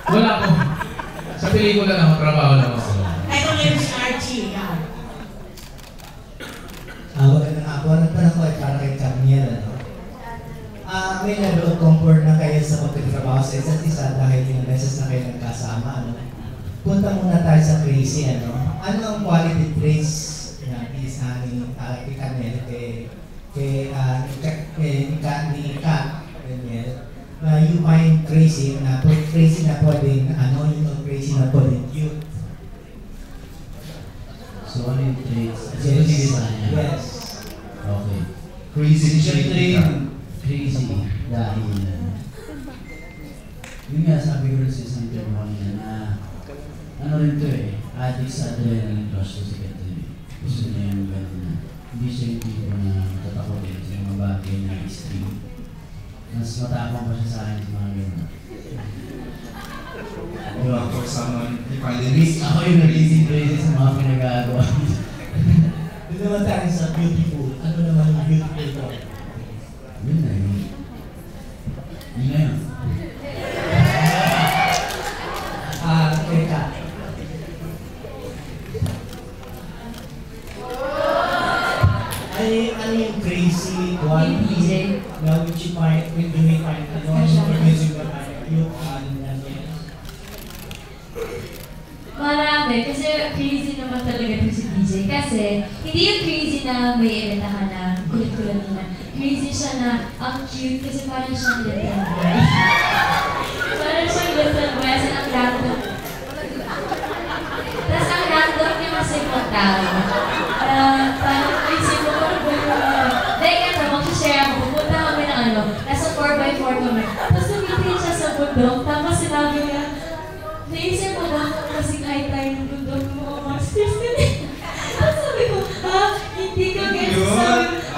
Wala po. Sa pelikula lang, trabaho lang ako. Ay, kung yun si Archie, yan. Magandang ako. Nagtanong ko ay para kay Carniel, ano? May level of comfort na kayo sa pagtatrabaho sa isa't isa dahil ilang beses na kayo nagkasama, ano? Punta muna tayo sa Crazy, ano? Ano ang quality traits na isa ni Carniel ni Carniel na you find crazy na pwedeng ano, yung crazy na pwedeng cute? So, ano yung traits? Yes. Yes. Okay. Crazy Siyempre, crazy dahil yun nga, sabi ko rin sa isang film kanina na ano rin to addict sa adrenaline rush to si Catherine. Gusto niya yung gano'n na hindi siya yung tipo na matatakotin sa mga bagay na extreme. Mas matapang pa siya sa akin sa mga gano'n. For someone, if I didn't... Ako yung nag-easy sa mga pinagagawa. Doon naman tayo sa beautiful. Ano naman yung beautiful ko? Yun na yun. Yun na yun. Teka. Ano yung crazy quality na which you find, when you may find, ano, yung music ba tayo, yung Marami, kasi crazy naman talaga ito si DJ. Kasi, hindi yung crazy na may iritahan na kulit-kulit nila. Crazy siya na ang cute kasi parang siyang little boy. Parang siyang little boy, as in ang random. Tapos ang random niya kasi mga tao. Parang crazy mo, parang boy mo. Like, ano, mag-share ako, pupunta kami ng ano, nasa 4x4 kami. Tapos nag-meeting siya sa bundok, tapos sinabi niya, naisip mo ba kasing high tayo ng bundok ng mga masters ka din? Tapos sabi ko, hindi ko gets.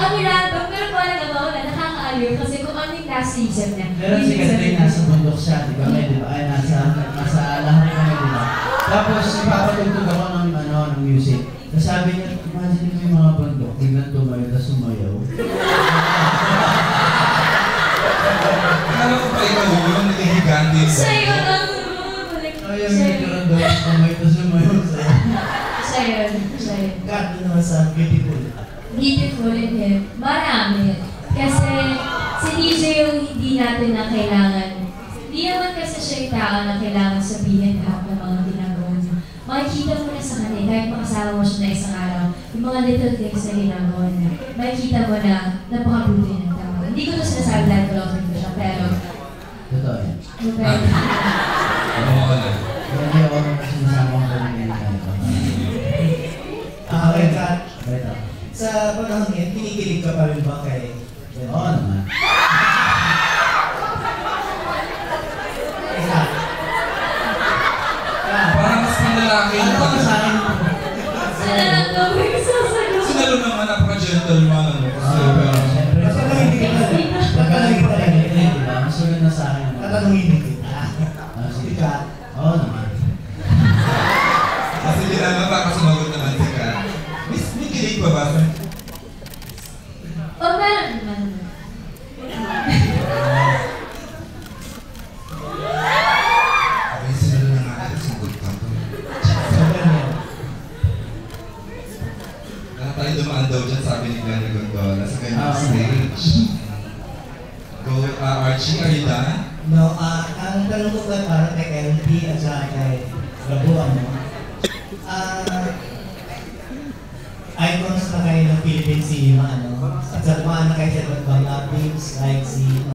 Ang random, pero parang ako na nakakaaliw kasi kung ano yung last season niya. Pero si Catherine nasa bundok siya, di ba? Di ba? Ay, nasa lahat kami, di ba? Tapos, ipapatugtog ako ng music. Tapos sabi niya, imagine mo yung mga bundok, biglang tumayo, tapos sumayaw. Akala ko pa ikaw yun, naging higante. Siya yun ang Ay, yung nagkaroon daw, tumayo, tapos sumayaw. Siya yun. Kat naman sa beautiful. Beautiful in him. Marami. Kasi si DJ yung hindi natin na kailangan. Hindi naman kasi siya yung tao na kailangan sabihin lahat ng mga ginagawa niya. Makikita mo na sa kanya, kahit makasama mo siya na isang araw, yung mga little things na ginagawa niya, makikita mo na napakabuti ng tao. Hindi ko ito sinasabi dahil close ko siya, pero... Totoo yan. Oo na. Hindi ako nang sinasama ko ng ganyan. Okay, Kat. Beto. Sa panahon yan, kinikilig ka pa rin ba kay... Oo naman. Parang mas pinalaki yung Ano sa akin? Sila lang gawin sa sayo. Sinalo naman napaka-gentleman, ano? Siyempre, Tatanungin kita. Tatanungin kita. di ba? Mas maganda sa akin. Tatanungin kita. Sige. Kat. Oo naman. Kasi hindi naman baka sumagot naman si Kat. May kilig pa ba? O, meron naman. Ay, sinalo na nga ako, sumagot ka to. Kaya tayo dumaan daw dyan, sabi ni Glenn Gondola sa kanyang stage. Go, Archie, are you done? No, ang tanong ko ba para kay LP at saka kay Gabo, ano? Icons na kayo ng Philippine cinema, ano? At sa mga na kayo sa ibang labings, like si